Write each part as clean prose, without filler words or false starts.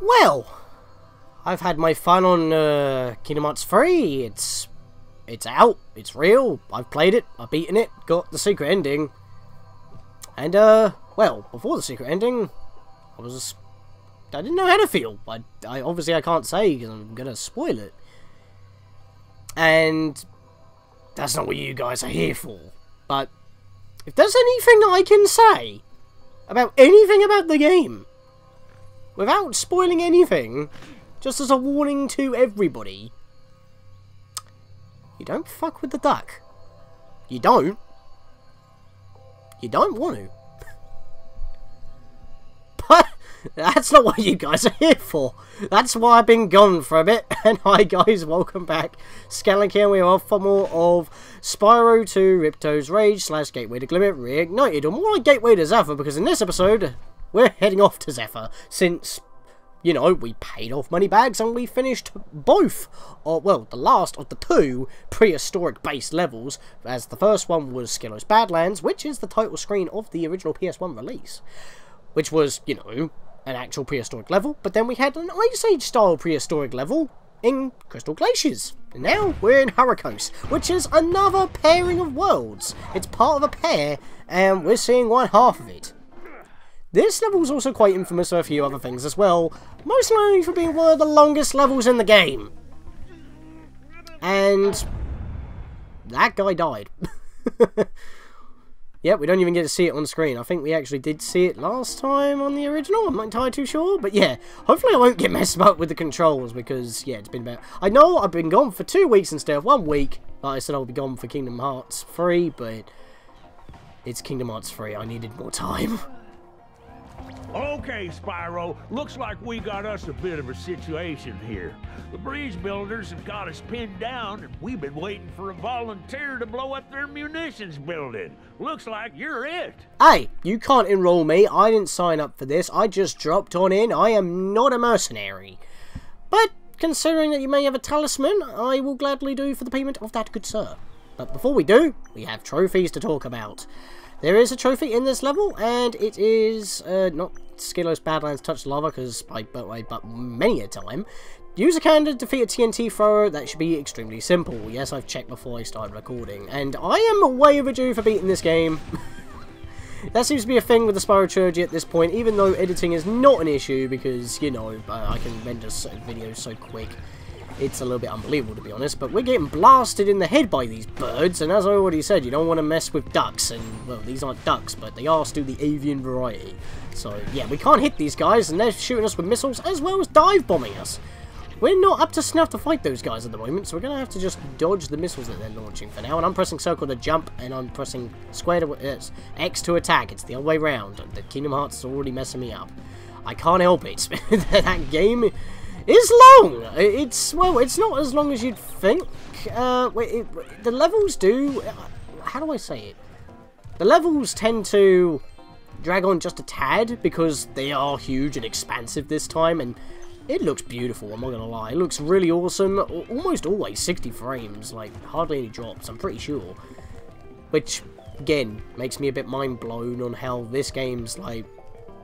Well, I've had my fun on Kingdom Hearts 3. It's out. It's real. I've played it. I've beaten it. Got the secret ending. And, well, before the secret ending, I didn't know how to feel. I obviously I can't say because I'm gonna spoil it. And that's not what you guys are here for. But if there's anything I can say about anything about the game, without spoiling anything, just as a warning to everybody, you don't fuck with the duck. You don't. You don't want to. But that's not what you guys are here for. That's why I've been gone for a bit. And hi guys, welcome back. Scatlink here, we are off for more of Spyro to Ripto's Rage / Gateway to Glimmer Reignited. Or more like Gateway to Zephyr, because in this episode, we're heading off to Zephyr. Since, you know, we paid off money bags and we finished both, or well, the last of the two prehistoric-based levels, as the first one was Skillo's Badlands, which is the title screen of the original PS1 release, which was, you know, an actual prehistoric level, but then we had an Ice Age-style prehistoric level in Crystal Glaciers. And now we're in Hurricos, which is another pairing of worlds. It's part of a pair, and we're seeing one half of it. This level is also quite infamous for a few other things as well, mostly only for being one of the longest levels in the game. And that guy died. Yep, we don't even get to see it on screen. I think we actually did see it last time on the original. I'm not entirely too sure, but yeah, hopefully I won't get messed up with the controls because, yeah, it's been about... I know I've been gone for 2 weeks instead of 1 week. Like I said, I'll be gone for Kingdom Hearts 3, but it's Kingdom Hearts 3. I needed more time. Okay, Spyro, looks like we got us a bit of a situation here. The Breezebuilders have got us pinned down, and we've been waiting for a volunteer to blow up their munitions building. Looks like you're it. Hey, you can't enroll me. I didn't sign up for this. I just dropped on in. I am not a mercenary. But considering that you may have a talisman, I will gladly do for the payment of that, good sir. But before we do, we have trophies to talk about. There is a trophy in this level, and it is not Skillo's Badlands Touch Lava, because I but many a time. Use a cannon to defeat a TNT thrower. That should be extremely simple. Yes, I've checked before I started recording, and I am way overdue for beating this game. That seems to be a thing with the Spyro trilogy at this point, even though editing is not an issue, because, you know, I can render videos so quick. It's a little bit unbelievable, to be honest, but we're getting blasted in the head by these birds, and as I already said, you don't want to mess with ducks, and, well, these aren't ducks, but they are still the avian variety. So, yeah, we can't hit these guys, and they're shooting us with missiles, as well as dive-bombing us. We're not up to snuff to fight those guys at the moment, so we're going to have to just dodge the missiles that they're launching for now, and I'm pressing circle to jump, and I'm pressing square to, X to attack. It's the other way around. The Kingdom Hearts is already messing me up. I can't help it. That game... it's long! It's, well, it's not as long as you'd think. The levels do... how do I say it? The levels tend to drag on just a tad, because they are huge and expansive this time, and it looks beautiful, I'm not gonna lie. It looks really awesome. Almost always 60 frames, like, hardly any drops, I'm pretty sure. Which, again, makes me a bit mind blown on how this game's, like,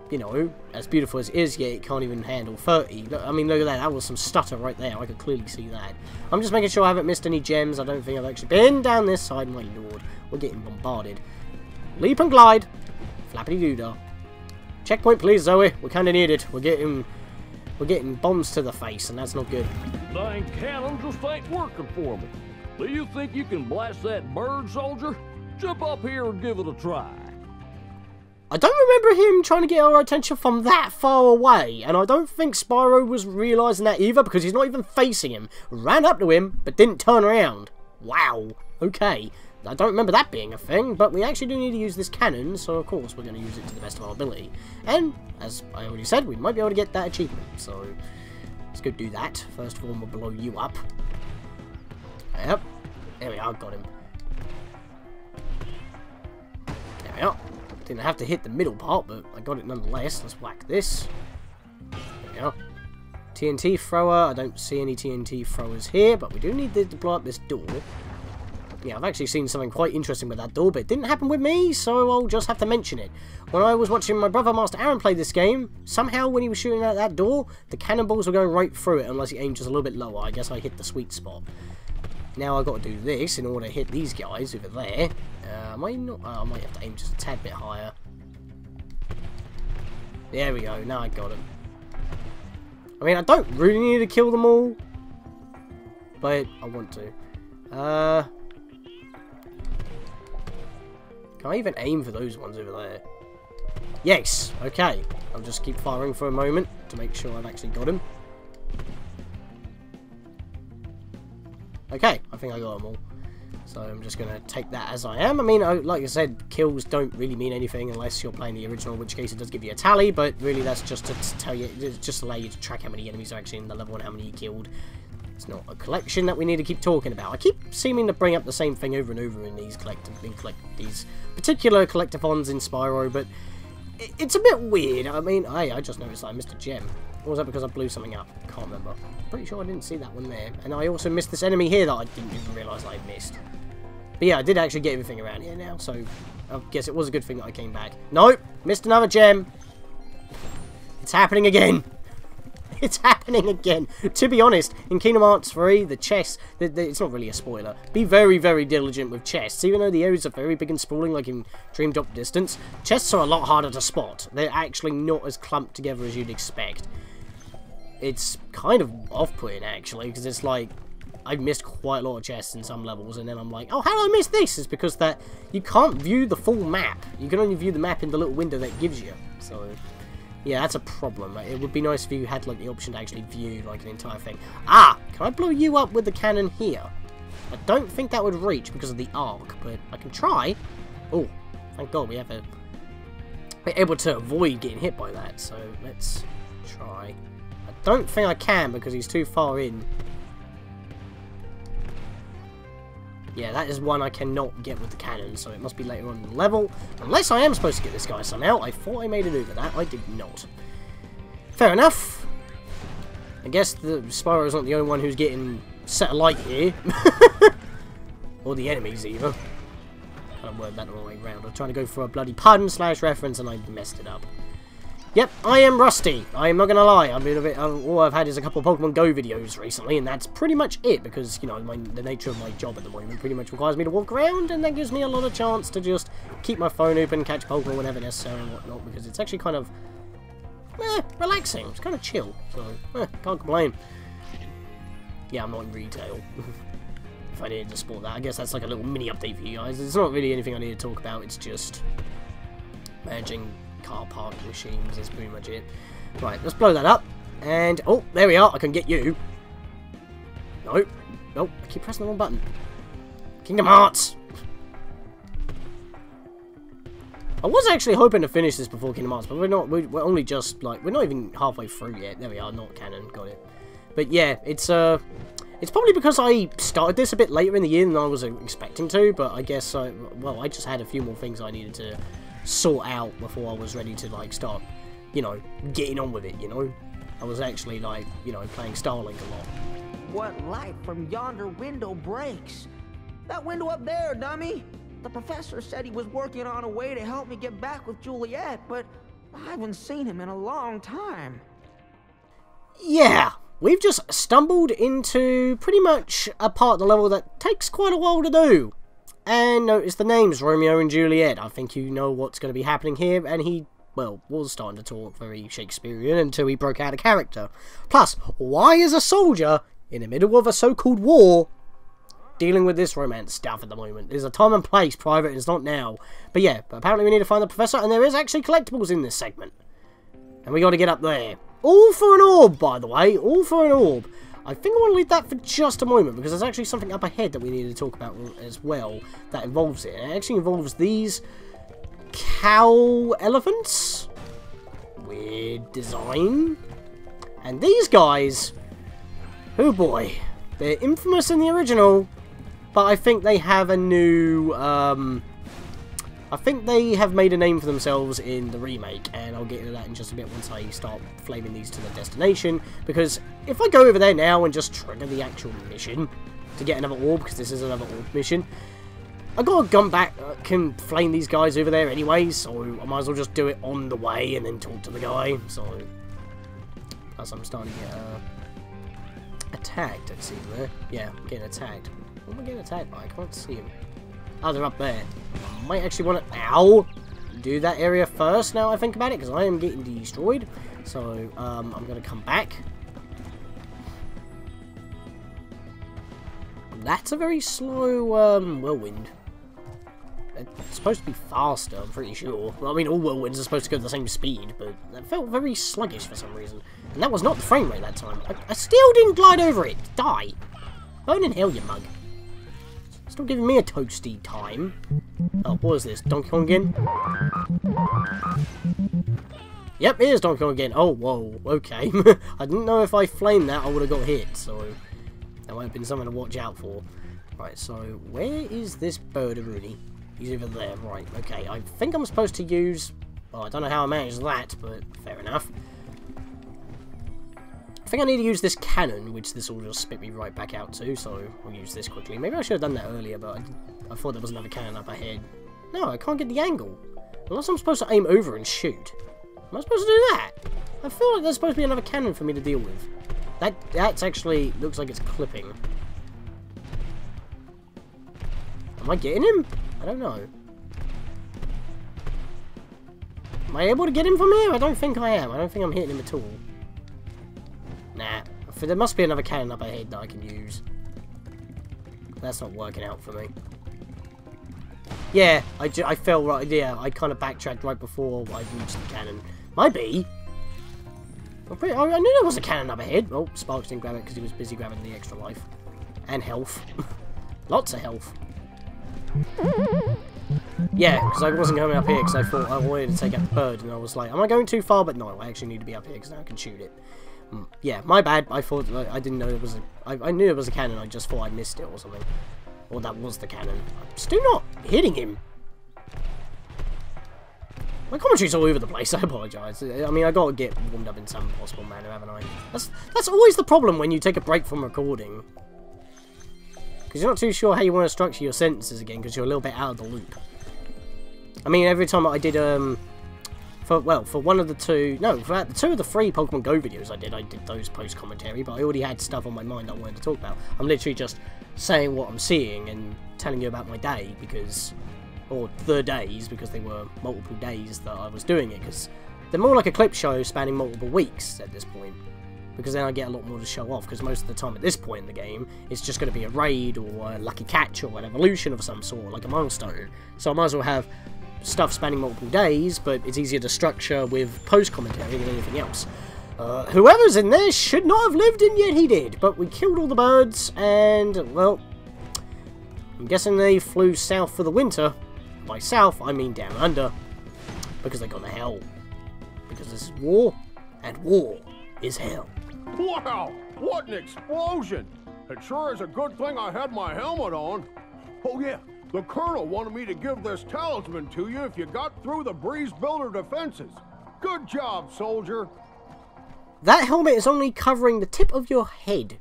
you know, as beautiful as it is, yet it can't even handle 30. I mean, look at that. That was some stutter right there. I could clearly see that. I'm just making sure I haven't missed any gems. I don't think I've actually been down this side. My lord. We're getting bombarded. Leap and glide. Flappity-doo-dah. Checkpoint, please, Zoe. We kind of need it. We're getting bombs to the face, and that's not good. Dang cannons just ain't working for me. Do you think you can blast that bird, soldier? Jump up here and give it a try. I don't remember him trying to get our attention from that far away, and I don't think Spyro was realising that either, because he's not even facing him. Ran up to him, but didn't turn around. Wow. Okay. I don't remember that being a thing, but we actually do need to use this cannon, so of course we're going to use it to the best of our ability. And, as I already said, we might be able to get that achievement, so let's go do that. First of all, we'll blow you up. Yep. There we are, got him. There we are. Didn't have to hit the middle part, but I got it nonetheless. Let's whack this. There we are. TNT thrower. I don't see any TNT throwers here, but we do need to blow up this door. Yeah, I've actually seen something quite interesting with that door, but it didn't happen with me, so I'll just have to mention it. When I was watching my brother, Master Aaron, play this game, somehow when he was shooting at that door, the cannonballs were going right through it, unless he aimed just a little bit lower. I guess I hit the sweet spot. Now I've got to do this in order to hit these guys over there. I might have to aim just a tad bit higher. There we go, now I got him. I mean, I don't really need to kill them all, but I want to. Can I even aim for those ones over there? Yes! Okay. I'll just keep firing for a moment to make sure I've actually got him. Okay, I think I got them all. So I'm just going to take that as I am. I mean, like I said, kills don't really mean anything unless you're playing the original, in which case it does give you a tally, but really that's just to tell you, just allow you to track how many enemies are actually in the level and how many you killed. It's not a collection that we need to keep talking about. I keep seeming to bring up the same thing over and over in these these particular collectathons in Spyro, but it's a bit weird. I mean, I just noticed that I missed a gem. Or was that because I blew something up? Can't remember. Pretty sure I didn't see that one there. And I also missed this enemy here that I didn't even realise I missed. But yeah, I did actually get everything around here now, so I guess it was a good thing that I came back. Nope! Missed another gem! It's happening again! It's happening again! To be honest, in Kingdom Hearts 3, the chests, it's not really a spoiler, be very, very diligent with chests. Even though the areas are very big and sprawling, like in Dream Drop Distance, chests are a lot harder to spot. They're actually not as clumped together as you'd expect. It's kind of off-putting, actually, because it's like, I've missed quite a lot of chests in some levels, and then I'm like, oh, how did I miss this? It's because that you can't view the full map. You can only view the map in the little window that it gives you. So, yeah, that's a problem. It would be nice if you had, like, the option to actually view, like, an entire thing. Ah! Can I blow you up with the cannon here? I don't think that would reach because of the arc, but I can try. Oh, thank God we're able to avoid getting hit by that, so let's try. I don't think I can because he's too far in. Yeah, that is one I cannot get with the cannon, so it must be later on in the level. Unless I am supposed to get this guy somehow. I thought I made it over that. I did not. Fair enough. I guess the Spyro's not the only one who's getting set alight here. Or the enemies, either. Kind of word that the wrong way around. I'm trying to go for a bloody pun / reference, and I messed it up. Yep, I am rusty. I am not going to lie. I've been a bit. All I've had is a couple of Pokemon Go videos recently, and that's pretty much it. Because you know, the nature of my job at the moment pretty much requires me to walk around, and that gives me a lot of chance to just keep my phone open, catch Pokemon whenever necessary and whatnot. Because it's actually kind of relaxing. It's kind of chill. So can't complain. Yeah, I'm not in retail. If I needed to sport that, I guess that's like a little mini update for you guys. It's not really anything I need to talk about. It's just managing car park machines is pretty much it. Right, let's blow that up. And, oh, there we are. I can get you. Nope. Nope. I keep pressing the wrong button. Kingdom Hearts. I was actually hoping to finish this before Kingdom Hearts, but we're not. We're only just, like, we're not even halfway through yet. There we are. Not canon. Got it. But, yeah, it's probably because I started this a bit later in the year than I was expecting to, but I guess, well, I just had a few more things I needed to sort out before I was ready to, like, start, you know, getting on with it, you know? I was actually, like, you know, playing Starlink a lot. What light from yonder window breaks? That window up there, dummy! The professor said he was working on a way to help me get back with Juliet, but I haven't seen him in a long time. Yeah! We've just stumbled into pretty much a part of the level that takes quite a while to do. And notice the names, Romeo and Juliet. I think you know what's going to be happening here, and he, well, was starting to talk very Shakespearean until he broke out of character. Plus, why is a soldier in the middle of a so-called war dealing with this romance stuff at the moment? There's a time and place, Private, it's not now. But yeah, apparently we need to find the professor, and there is actually collectibles in this segment. And we got to get up there. All for an orb, by the way. All for an orb. I think I want to leave that for just a moment, because there's actually something up ahead that we need to talk about as well that involves it. It actually involves these cow elephants. Weird design. And these guys, oh boy, they're infamous in the original, but I think they have a new, I think they have made a name for themselves in the remake, and I'll get into that in just a bit once I start flaming these to their destination, because if I go over there now and just trigger the actual mission to get another orb, because this is another orb mission, I got a gun back, can flame these guys over there anyway, so I might as well just do it on the way and then talk to the guy. So, as I'm starting to get attacked, it seems there. Yeah, I'm getting attacked. What am I getting attacked by? I can't see him. Oh, they're up there. I might actually want to, ow, do that area first now I think about it, because I am getting destroyed. So, I'm going to come back. That's a very slow whirlwind. It's supposed to be faster, I'm pretty sure. Well, I mean, all whirlwinds are supposed to go at the same speed, but that felt very sluggish for some reason. And that was not the frame rate that time. I still didn't glide over it. Die. Burn in hell, you mug. Still giving me a toasty time. Oh, what is this? Donkey Kong again? Yep, it is Donkey Kong again. Oh, whoa, okay. I didn't know if I flamed that, I would have got hit, so that might have been something to watch out for. Right, so where is this bird-a-rooney? He's over there, right, okay. I think I'm supposed to use... Well, I don't know how I managed that, but fair enough. I think I need to use this cannon, which this will just spit me right back out to, so I'll use this quickly. Maybe I should have done that earlier, but I thought there was another cannon up ahead. No, I can't get the angle. Unless I'm supposed to aim over and shoot. Am I supposed to do that? I feel like there's supposed to be another cannon for me to deal with. That's actually... looks like it's clipping. Am I getting him? I don't know. Am I able to get him from here? I don't think I am. I don't think I'm hitting him at all. Nah. There must be another cannon up ahead that I can use. That's not working out for me. Yeah, I fell right... Yeah, I kind of backtracked right before I reached the cannon. Might be. I knew there was a cannon up ahead. Oh, Sparks didn't grab it because he was busy grabbing the extra life. And health. Lots of health. Yeah, because I wasn't coming up here because I thought I wanted to take out the bird, and I was like, am I going too far? But no, I actually need to be up here because now I can shoot it. Yeah, my bad. I thought I didn't know there was a... I knew it was a cannon. I just thought I missed it or something. Or that was the cannon. I'm still not hitting him. My commentary's all over the place. I apologise. I mean, I got to get warmed up in some possible manner, haven't I? That's always the problem when you take a break from recording. Because you're not too sure how you want to structure your sentences again, because you're a little bit out of the loop. I mean, every time I did, for one of the two, no, for the 2 of the 3 Pokemon Go videos I did those post-commentary, but I already had stuff on my mind I wanted to talk about. I'm literally just saying what I'm seeing and telling you about my day, because, or the days, because they were multiple days that I was doing it, because they're more like a clip show spanning multiple weeks at this point. Because then I get a lot more to show off, because most of the time at this point in the game, it's just going to be a raid, or a lucky catch, or an evolution of some sort, like a milestone. So I might as well have stuff spanning multiple days, but it's easier to structure with post-commentary than anything else. Whoever's in there should not have lived, and yet he did. But we killed all the birds, and, well, I'm guessing they flew south for the winter. By south, I mean down under. Because they got to hell. Because this is war, and war is hell. Wow! What an explosion! It sure is a good thing I had my helmet on. Oh yeah, the Colonel wanted me to give this talisman to you if you got through the Breezebuilder defenses. Good job, soldier. That helmet is only covering the tip of your head.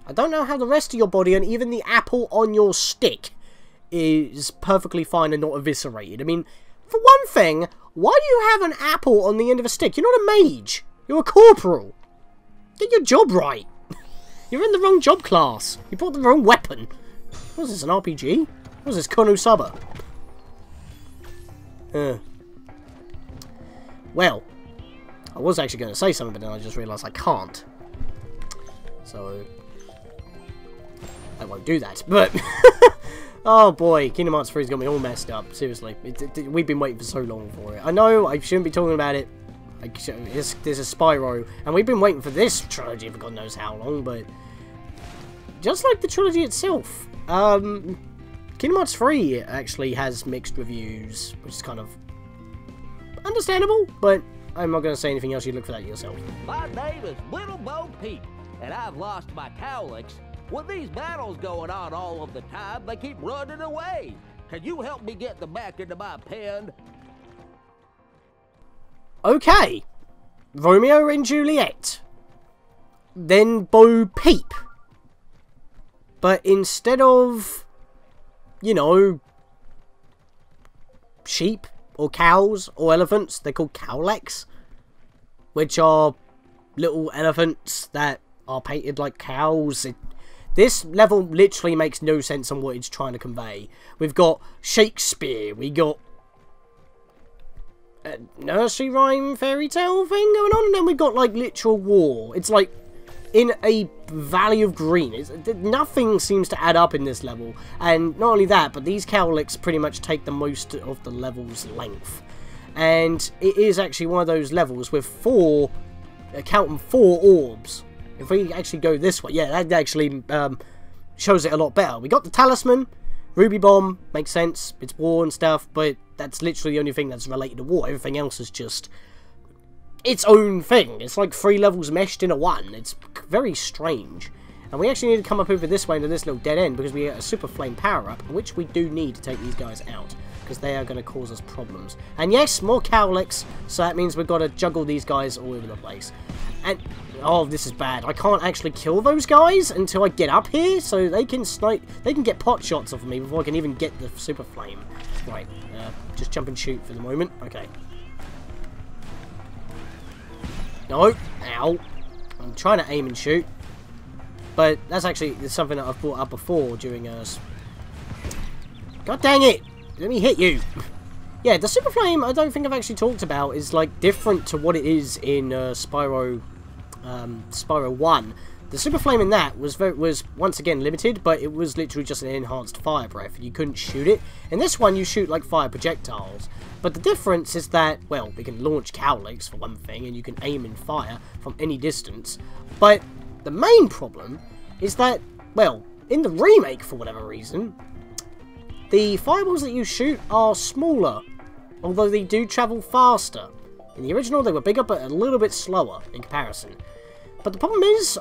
I don't know how the rest of your body and even the apple on your stick is perfectly fine and not eviscerated. I mean, for one thing, why do you have an apple on the end of a stick? You're not a mage. You're a corporal. Get your job right. You're in the wrong job class. You bought the wrong weapon. What is this, an RPG? What is this, Konosuba? Well, I was actually going to say something, but then I just realised I can't. So, I won't do that. But, oh boy, Kingdom Hearts 3's got me all messed up. Seriously, we've been waiting for so long for it. I know I shouldn't be talking about it. This is Spyro, and we've been waiting for this trilogy for God knows how long, but just like the trilogy itself, Kingdom Hearts 3 actually has mixed reviews, which is kind of understandable, but I'm not going to say anything else. You look for that yourself. My name is Little Bo Peep, and I've lost my cowlicks. With these battles going on all of the time, they keep running away. Can you help me get them back into my pen? Okay, Romeo and Juliet, then Bo Peep, but instead of, you know, sheep or cows or elephants. They're called cowlecks, which are little elephants that are painted like cows. This level literally makes no sense on what it's trying to convey. We've got Shakespeare, we got a nursery rhyme fairy tale thing going on, and then we've got like literal war. It's like in a valley of green. Nothing seems to add up in this level, and not only that, but these cowlicks pretty much take the most of the level's length. And it is actually one of those levels with four orbs. If we actually go this way, yeah, that actually shows it a lot better. We got the talisman, ruby bomb, makes sense, it's war and stuff, but that's literally the only thing that's related to war. Everything else is just its own thing. It's like 3 levels meshed into one. It's very strange. And we actually need to come up over this way into this little dead end because we get a super flame power up, which we do need to take these guys out because they are going to cause us problems. And yes, more cowlicks, so that means we've got to juggle these guys all over the place. And oh, this is bad. I can't actually kill those guys until I get up here, so they can snipe. They can get pot shots off of me before I can even get the super flame. Right, just jump and shoot for the moment. Okay. No, ow. I'm trying to aim and shoot, but that's actually something that I've brought up before during God dang it! Let me hit you. Yeah, the super flame I don't think I've actually talked about is like different to what it is in Spyro 1. The super flame in that was once again limited, but it was literally just an enhanced fire breath. You couldn't shoot it. In this one, you shoot like fire projectiles. But the difference is that, well, we can launch cowlicks for one thing, and you can aim and fire from any distance. But the main problem is that, well, in the remake, for whatever reason, the fireballs that you shoot are smaller, although they do travel faster. In the original, they were bigger, but a little bit slower in comparison. But the problem is,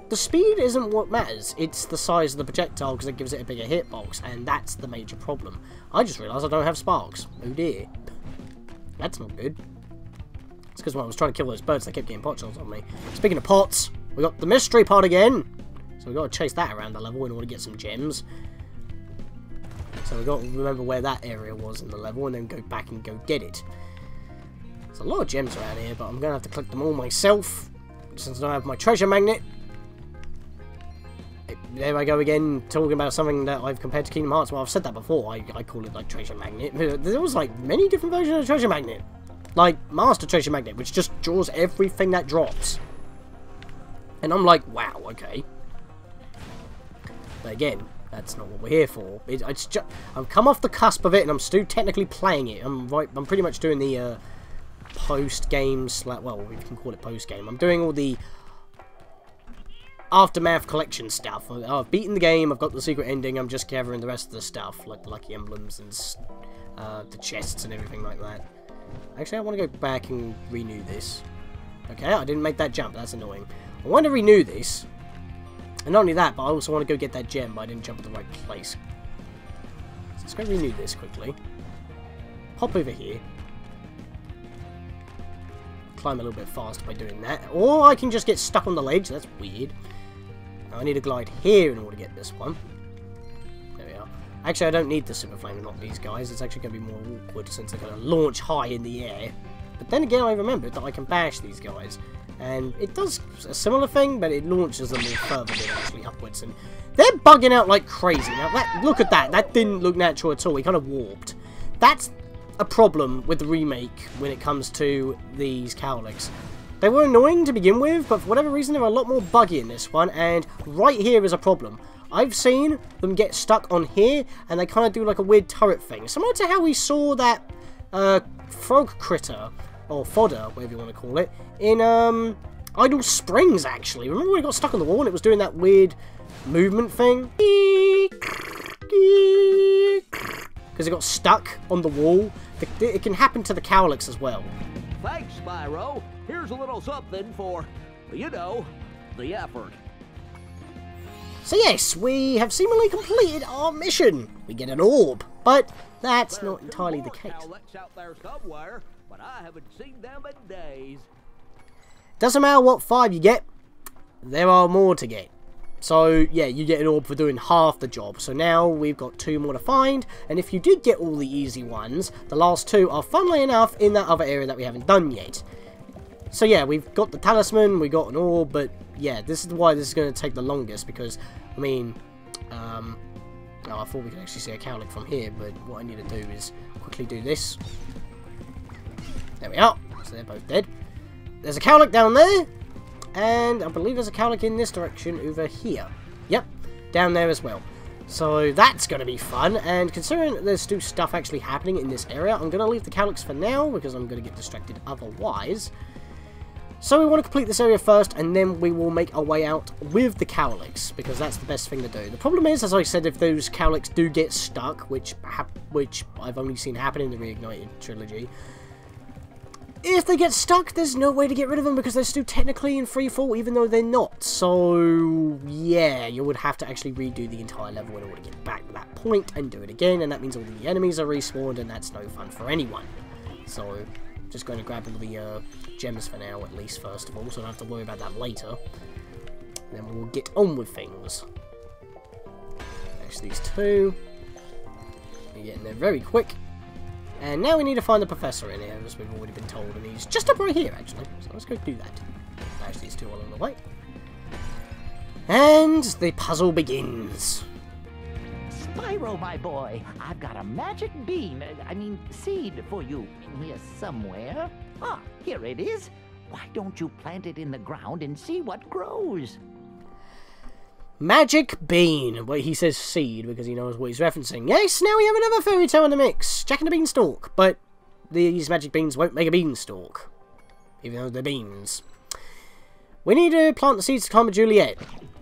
the speed isn't what matters, it's the size of the projectile because it gives it a bigger hitbox, and that's the major problem. I just realised I don't have sparks. Oh dear. That's not good. It's because when I was trying to kill those birds, they kept getting pot shots on me. Speaking of pots, we got the mystery pot again. So we've got to chase that around the level in order to get some gems. So we've got to remember where that area was in the level and then go back and go get it. There's a lot of gems around here, but I'm going to have to collect them all myself since I don't have my treasure magnet. There I go again, talking about something that I've compared to Kingdom Hearts. Well, I've said that before. I call it like treasure magnet. There was like many different versions of treasure magnet. Like Master Treasure Magnet, which just draws everything that drops. And I'm like, wow, okay. But again, that's not what we're here for. I've come off the cusp of it, and I'm still technically playing it. I'm pretty much doing the post-game, well, we can call it post-game. I'm doing all the Aftermath collection stuff. I've beaten the game, I've got the secret ending, I'm just gathering the rest of the stuff, like the lucky emblems and the chests and everything like that. Actually, I want to go back and renew this. Okay, I didn't make that jump, that's annoying. I want to renew this. And not only that, but I also want to go get that gem, but I didn't jump at the right place. So let's go renew this quickly. Hop over here. Climb a little bit faster by doing that. Or I can just get stuck on the ledge, that's weird. I need to glide here in order to get this one. There we are. Actually, I don't need the super flame to knock these guys. It's actually going to be more awkward since they're going to launch high in the air. But then again, I remembered that I can bash these guys. And it does a similar thing, but it launches them more further than actually upwards. And they're bugging out like crazy. Now, look at that. That didn't look natural at all. He kind of warped. That's a problem with the remake when it comes to these cowlicks. They were annoying to begin with, but for whatever reason they're a lot more buggy in this one, and right here is a problem. I've seen them get stuck on here, and they kind of do like a weird turret thing. Similar to how we saw that frog critter, or fodder, whatever you want to call it, in Idle Springs, actually. Remember when it got stuck on the wall and it was doing that weird movement thing? Because it got stuck on the wall. It can happen to the cowlicks as well. Thanks, Spyro. Here's a little something for, you know, the effort. So yes, we have seemingly completed our mission. We get an orb, but that's not entirely the case. Out there somewhere, but I haven't seen them in days. Doesn't matter what 5 you get, there are more to get. So, yeah, you get an orb for doing half the job. So now we've got 2 more to find. And if you did get all the easy ones, the last 2 are, funnily enough, in that other area that we haven't done yet. So, yeah, we've got the talisman, we got an orb, but, yeah, this is why this is going to take the longest. Because, I mean, oh, I thought we could actually see a cowlick from here. But what I need to do is quickly do this. There we are. So they're both dead. There's a cowlick down there. And I believe there's a cowlick in this direction over here. Yep, down there as well. So that's going to be fun. And considering that there's still stuff actually happening in this area, I'm going to leave the cowlicks for now because I'm going to get distracted otherwise. So we want to complete this area first, and then we will make our way out with the cowlicks, because that's the best thing to do. The problem is, as I said, if those cowlicks do get stuck, which I've only seen happen in the Reignited trilogy, if they get stuck, there's no way to get rid of them because they're still technically in freefall, even though they're not. So, yeah, you would have to actually redo the entire level in order to get back to that point and do it again, and that means all the enemies are respawned, and that's no fun for anyone. So, just going to grab all the gems for now, at least, first of all, so I don't have to worry about that later. Then we'll get on with things. Actually, these 2. We're getting there very quick. And now we need to find the professor in here, as we've already been told, and he's just up right here, actually. So let's go do that. Actually, these 2 along the way. And the puzzle begins. Spyro, my boy, I've got a magic bean, seed for you here somewhere. Ah, here it is. Why don't you plant it in the ground and see what grows? Magic bean. Well, he says seed because he knows what he's referencing. Yes, now we have another fairy tale in the mix. Jack and the Beanstalk. But these magic beans won't make a beanstalk, even though they're beans. We need to plant the seeds to climb a Juliet.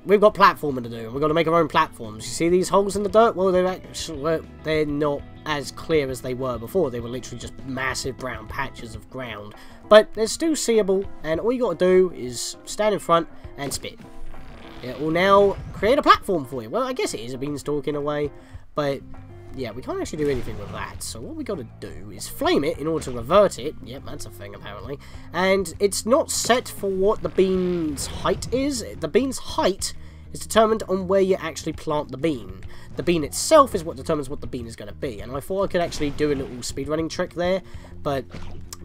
We've got platforming to do, and we've got to make our own platforms. You see these holes in the dirt? Well, they're not as clear as they were before. They were literally just massive brown patches of ground. But they're still seeable, and all you got to do is stand in front and spit. It will now create a platform for you. Well, I guess it is a beanstalk in a way, but yeah, we can't actually do anything with that. So what we got to do is flame it in order to revert it. Yep, that's a thing apparently. And it's not set for what the bean's height is. The bean's height is determined on where you actually plant the bean. The bean itself is what determines what the bean is going to be. And I thought I could actually do a little speedrunning trick there, but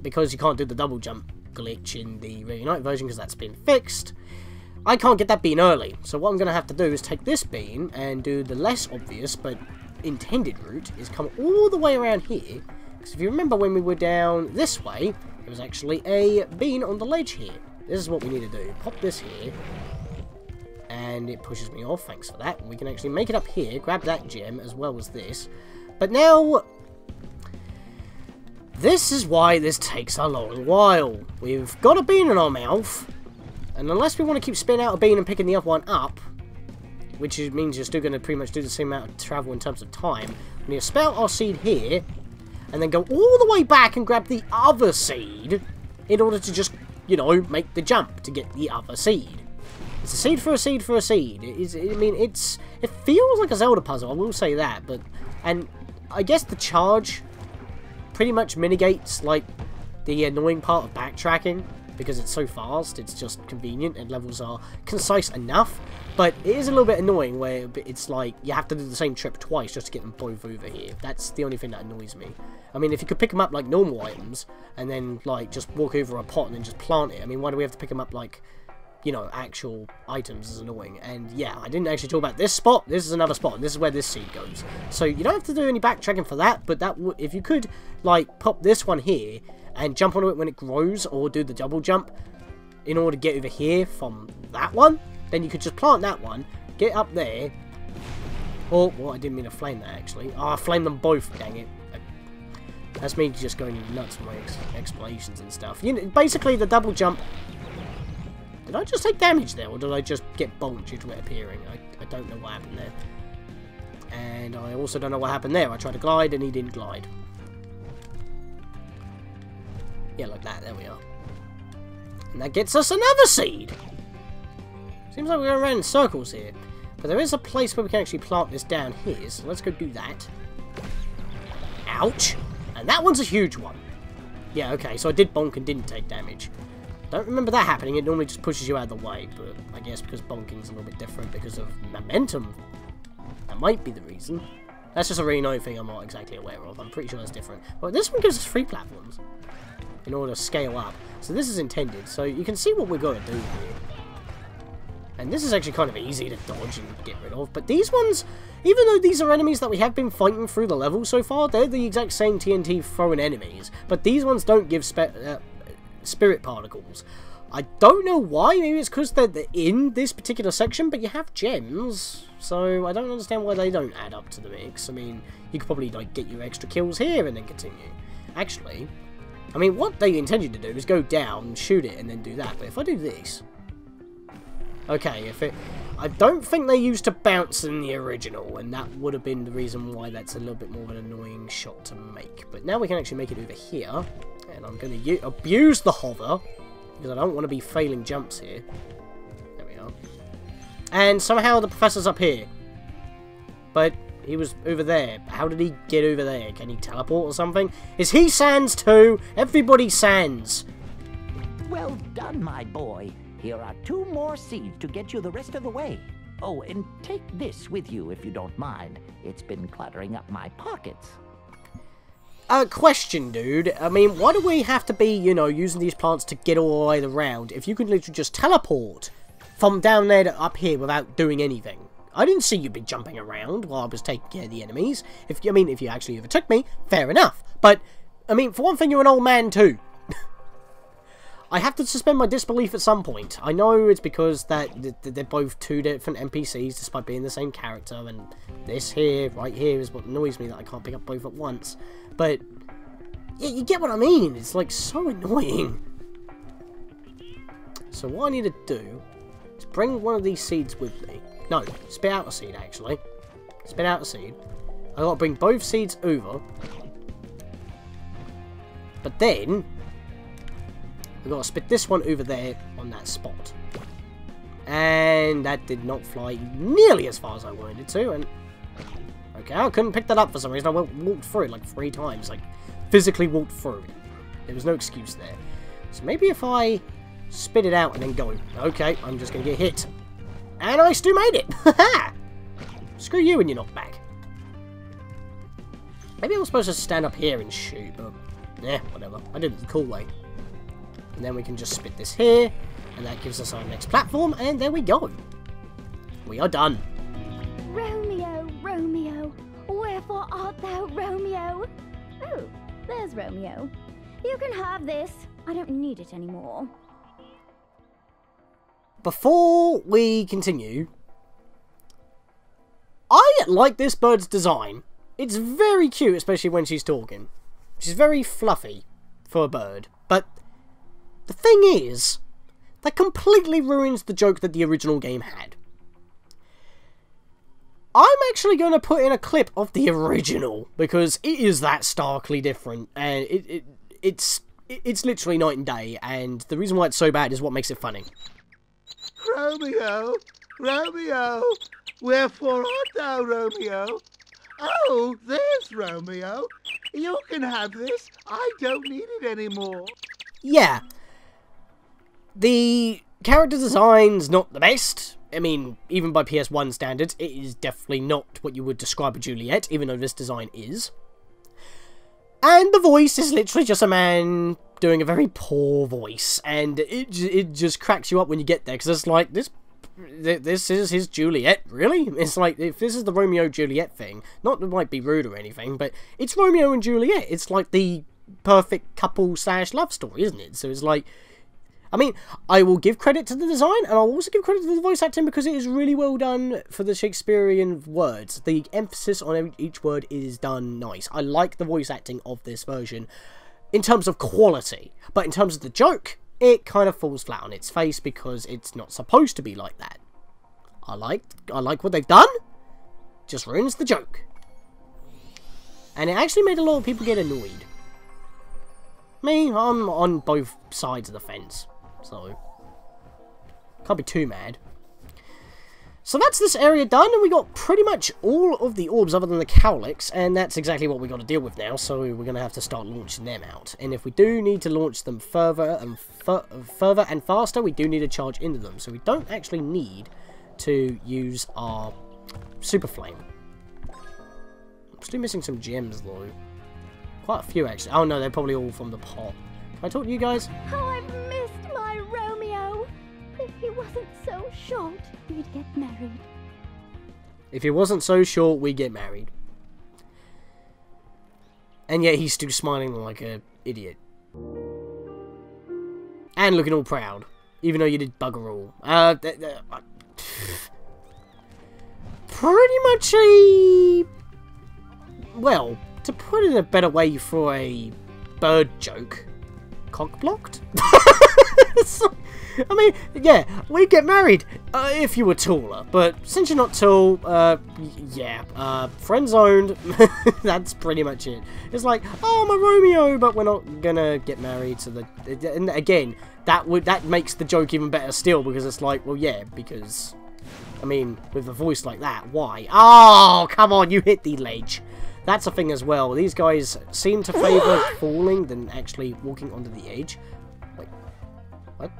because you can't do the double jump glitch in the Reignited version because that's been fixed, I can't get that bean early. So what I'm going to have to do is take this bean and do the less obvious but intended route, is come all the way around here. Because if you remember when we were down this way, there was actually a bean on the ledge here. This is what we need to do. Pop this here. And it pushes me off, thanks for that. We can actually make it up here, grab that gem as well as this. But now, this is why this takes a long while. We've got a bean in our mouth. And unless we want to keep spitting out a bean and picking the other one up, which means you're still going to pretty much do the same amount of travel in terms of time, we need to spell our seed here, and then go all the way back and grab the other seed, in order to just, you know, make the jump to get the other seed. It's a seed for a seed for a seed. It feels like a Zelda puzzle, I will say that, and I guess the charge pretty much mitigates, like, the annoying part of backtracking. Because it's so fast, it's just convenient, and levels are concise enough. But it is a little bit annoying where it's like, you have to do the same trip twice just to get them both over here. That's the only thing that annoys me. I mean, if you could pick them up like normal items, and then, like, just walk over a pot and then just plant it. I mean, why do we have to pick them up like, you know, actual items is annoying. And yeah, I didn't actually talk about this spot. This is another spot, and this is where this seed goes. So you don't have to do any backtracking for that, but that if you could, like, pop this one here, and jump onto it when it grows, or do the double jump in order to get over here from that one, then you could just plant that one, get up there. Oh, well, I didn't mean to flame that, actually. Oh, I flamed them both, dang it. That's me just going nuts with my explanations and stuff. You know, basically, the double jump... Did I just take damage there, or did I just get bonked due to it appearing? I don't know what happened there. And I also don't know what happened there. I tried to glide, and he didn't glide. Yeah, like that. There we are. And that gets us another seed. Seems like we're going around in circles here. But there is a place where we can actually plant this down here. So let's go do that. Ouch. And that one's a huge one. Yeah, okay. So I did bonk and didn't take damage. Don't remember that happening. It normally just pushes you out of the way, but I guess because bonking's a little bit different because of momentum. That might be the reason. That's just a really new thing I'm not exactly aware of. I'm pretty sure that's different. But this one gives us 3 platforms in order to scale up. So this is intended. So you can see what we're going to do here. And this is actually kind of easy to dodge and get rid of. But these ones, even though these are enemies that we have been fighting through the level so far, they're the exact same TNT throwing enemies. But these ones don't give spirit particles. I don't know why. Maybe it's because they're in this particular section, but you have gems. So I don't understand why they don't add up to the mix. I mean, you could probably like get your extra kills here and then continue. Actually, I mean, what they intended to do is go down, shoot it, and then do that. But if I do this... Okay, I don't think they used to bounce in the original, and that would have been the reason why that's a little bit more of an annoying shot to make. But now we can actually make it over here, and I'm going to abuse the hover, because I don't want to be failing jumps here. There we are. And somehow the professor's up here. But he was over there. How did he get over there? Can he teleport or something? Is he Sans too? Everybody Sans. Well done, my boy. Here are 2 more seeds to get you the rest of the way. Oh, and take this with you if you don't mind. It's been cluttering up my pockets. Question, dude. I mean, why do we have to be, you know, using these plants to get all the way around if you can literally just teleport from down there to up here without doing anything? I didn't see you be jumping around while I was taking care of the enemies. If you actually overtook me, fair enough. But, I mean, for one thing, you're an old man too. I have to suspend my disbelief at some point. I know it's because that they're both 2 different NPCs despite being the same character, and this here, right here, is what annoys me that I can't pick up both at once. But, yeah, you get what I mean. It's, like, so annoying. So what I need to do is bring one of these seeds with me. No, spit out a seed, actually. Spit out a seed. I gotta bring both seeds over. But then... we've got to spit this one over there on that spot. And that did not fly nearly as far as I wanted it to. And okay, I couldn't pick that up for some reason. I walked through it like 3 times. Like, physically walked through it. There was no excuse there. So maybe if I spit it out and then go, okay, I'm just going to get hit. And I still made it. Haha! Screw you and your knockback. Maybe I was supposed to stand up here and shoot, but yeah, whatever. I did it the cool way. And then we can just spit this here, and that gives us our next platform, and there we go. We are done. Romeo, Romeo, wherefore art thou, Romeo? Oh, there's Romeo. You can have this. I don't need it anymore. Before we continue, I like this bird's design. It's very cute, especially when she's talking. She's very fluffy for a bird, but the thing is, that completely ruins the joke that the original game had. I'm actually going to put in a clip of the original, because it is that starkly different, and it's literally night and day, and the reason why it's so bad is what makes it funny. Romeo, Romeo, wherefore art thou, Romeo? Oh, there's Romeo. You can have this. I don't need it anymore. Yeah. The character design's not the best. I mean, even by PS1 standards, it is definitely not what you would describe a Juliet, even though this design is. And the voice is literally just a man doing a very poor voice, and it just cracks you up when you get there, because it's like, this is his Juliet, really? It's like, if this is the Romeo-Juliet thing, not that it might be rude or anything, but it's Romeo and Juliet. It's like the perfect couple/love story, isn't it? So it's like, I mean, I will give credit to the design, and I'll also give credit to the voice acting, because it is really well done for the Shakespearean words. The emphasis on each word is done nice. I like the voice acting of this version in terms of quality, but in terms of the joke, it kind of falls flat on its face, because it's not supposed to be like that. I like what they've done, just ruins the joke. And it actually made a lot of people get annoyed. Me, I'm on both sides of the fence. So, can't be too mad. So that's this area done, and we got pretty much all of the orbs other than the cowlicks, and that's exactly what we got to deal with now, so we're going to have to start launching them out. And if we do need to launch them further and faster, we do need to charge into them, so we don't actually need to use our super flame. I'm still missing some gems, though. Quite a few, actually. Oh, no, they're probably all from the pot. Can I talk to you guys? Oh, I've missed my Romeo. If he wasn't so short, we'd get married. If he wasn't so short, we'd get married. And yet he's still smiling like an idiot. And looking all proud. Even though you did bugger all. Pretty much a... Well, to put it in a better way for a bird joke. Cock-blocked? I mean, yeah, we'd get married if you were taller, but since you're not tall, yeah, friend-zoned, that's pretty much it. It's like, oh, I'm a Romeo, but we're not gonna get married, so and again, that makes the joke even better still, because it's like, well, yeah, because, I mean, with a voice like that, why? Oh, come on, you hit the ledge. That's a thing as well. These guys seem to favour falling than actually walking onto the edge. Wait, what?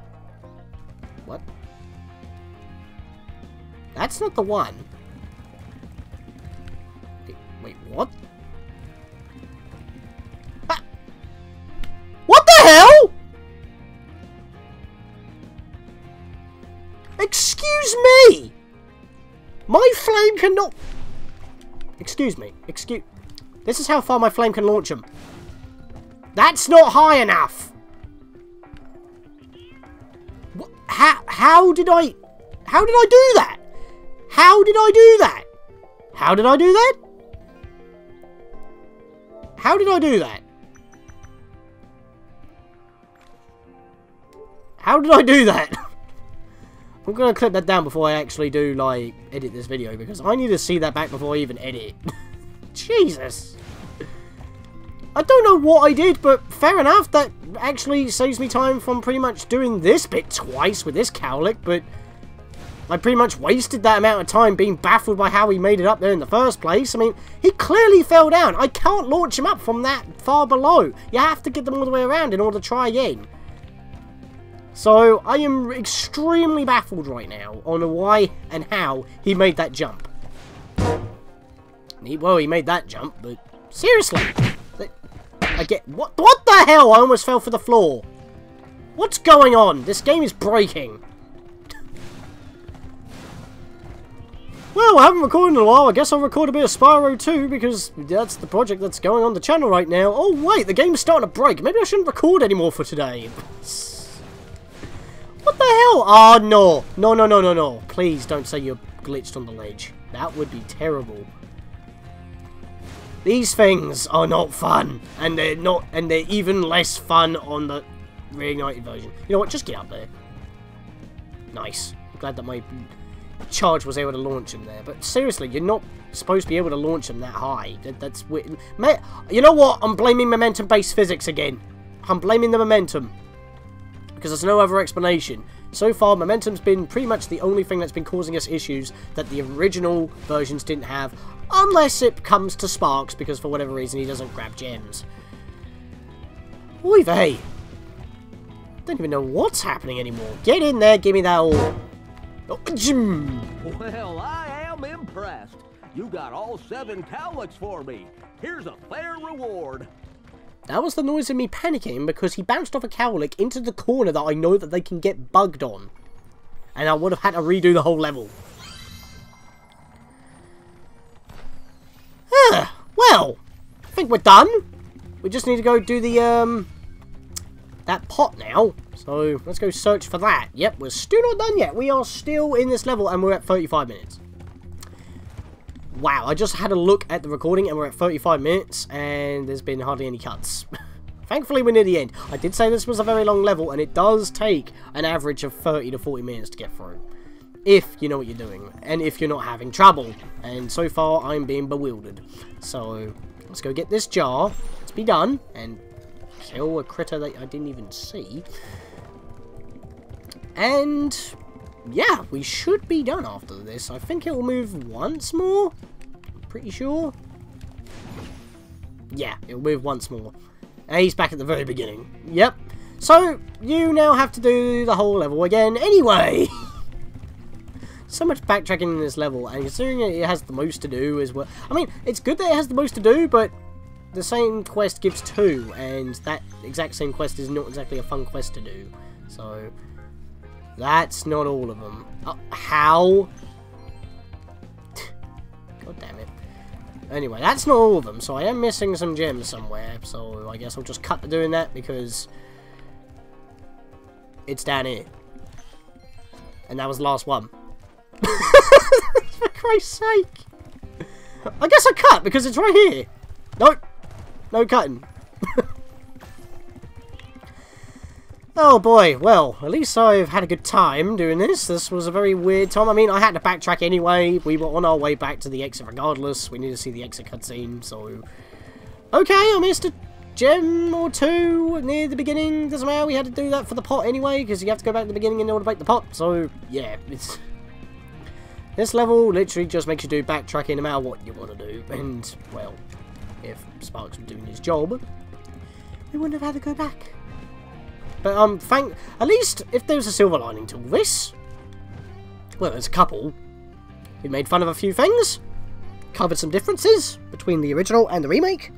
What? That's not the one. Wait, what? Ah! What the hell? Excuse me! My flame cannot... Excuse me. This is how far my flame can launch them. That's not high enough! How did I do that? How did I do that? How did I do that? How did I do that? How did I do that? I'm gonna clip that down before I actually do, like, edit this video, because I need to see that back before I even edit. Jesus! I don't know what I did, but fair enough, that actually saves me time from pretty much doing this bit twice with this cowlick, but I pretty much wasted that amount of time being baffled by how he made it up there in the first place. I mean, he clearly fell down. I can't launch him up from that far below. You have to get them all the way around in order to try again. So, I am extremely baffled right now on why and how he made that jump. Well, he made that jump, but seriously, I get what the hell? I almost fell for the floor. What's going on? This game is breaking. Well, I haven't recorded in a while. I guess I'll record a bit of Spyro too, because that's the project that's going on the channel right now. Oh wait, the game's starting to break. Maybe I shouldn't record anymore for today. What the hell? Oh, no. No. Please don't say you're glitched on the ledge. That would be terrible. These things are not fun. And they're even less fun on the Reignited version. You know what? Just get up there. Nice. I'm glad that my charge was able to launch him there. But seriously, you're not supposed to be able to launch him that high. That's weird. You know what? I'm blaming momentum-based physics again. I'm blaming the momentum. Because there's no other explanation. So far, momentum's been pretty much the only thing that's been causing us issues that the original versions didn't have, unless it comes to Sparks, because for whatever reason he doesn't grab gems. Oy vey. Don't even know what's happening anymore. Get in there, give me that all. Oh, well, I am impressed. You got all 7 cowlicks for me. Here's a fair reward. That was the noise of me panicking because he bounced off a cowlick into the corner that I know that they can get bugged on. And I would have had to redo the whole level. Well, I think we're done. We just need to go do the, that pot now. So, let's go search for that. Yep, we're still not done yet. We are still in this level and we're at 35 minutes. Wow, I just had a look at the recording and we're at 35 minutes and there's been hardly any cuts. Thankfully we're near the end. I did say this was a very long level and it does take an average of 30 to 40 minutes to get through. If you know what you're doing and if you're not having trouble. And so far I'm being bewildered. So let's go get this jar. Let's be done and kill a critter that I didn't even see. And yeah, we should be done after this. I think it will move once more. Pretty sure. Yeah, it'll move once more. And he's back at the very beginning. Yep. So, you now have to do the whole level again anyway. So much backtracking in this level, and considering it has the most to do as well. I mean, it's good that it has the most to do, but the same quest gives 2, and that exact same quest is not exactly a fun quest to do. So, that's not all of them. How? God damn it. Anyway, that's not all of them, so I am missing some gems somewhere, so I guess I'll just cut to doing that, because it's down here. And that was the last one. For Christ's sake. I guess I cut, because it's right here. Nope. No cutting. Oh boy, well, at least I've had a good time doing this. This was a very weird time. I mean, I had to backtrack anyway. We were on our way back to the exit regardless. We need to see the exit cutscene, so... Okay, I missed a gem or 2 near the beginning. Doesn't matter, we had to do that for the pot anyway, because you have to go back to the beginning in order to make the pot. So, yeah, it's... This level literally just makes you do backtracking no matter what you want to do. And, well, if Sparks was doing his job, we wouldn't have had to go back. But, at least, if there's a silver lining to all this, well, there's a couple. We made fun of a few things, covered some differences between the original and the remake.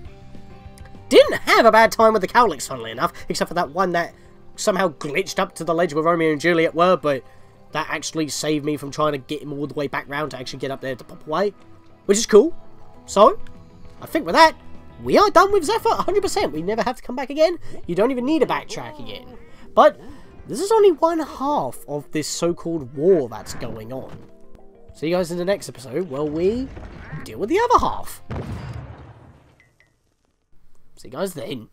Didn't have a bad time with the cowlicks, funnily enough, except for that one that somehow glitched up to the ledge where Romeo and Juliet were, but that actually saved me from trying to get him all the way back round to actually get up there to pop away, which is cool. So, I think with that, we are done with Zephyr, 100%. We never have to come back again. You don't even need to backtrack again. But this is only one half of this so-called war that's going on. See you guys in the next episode where we deal with the other half. See you guys then.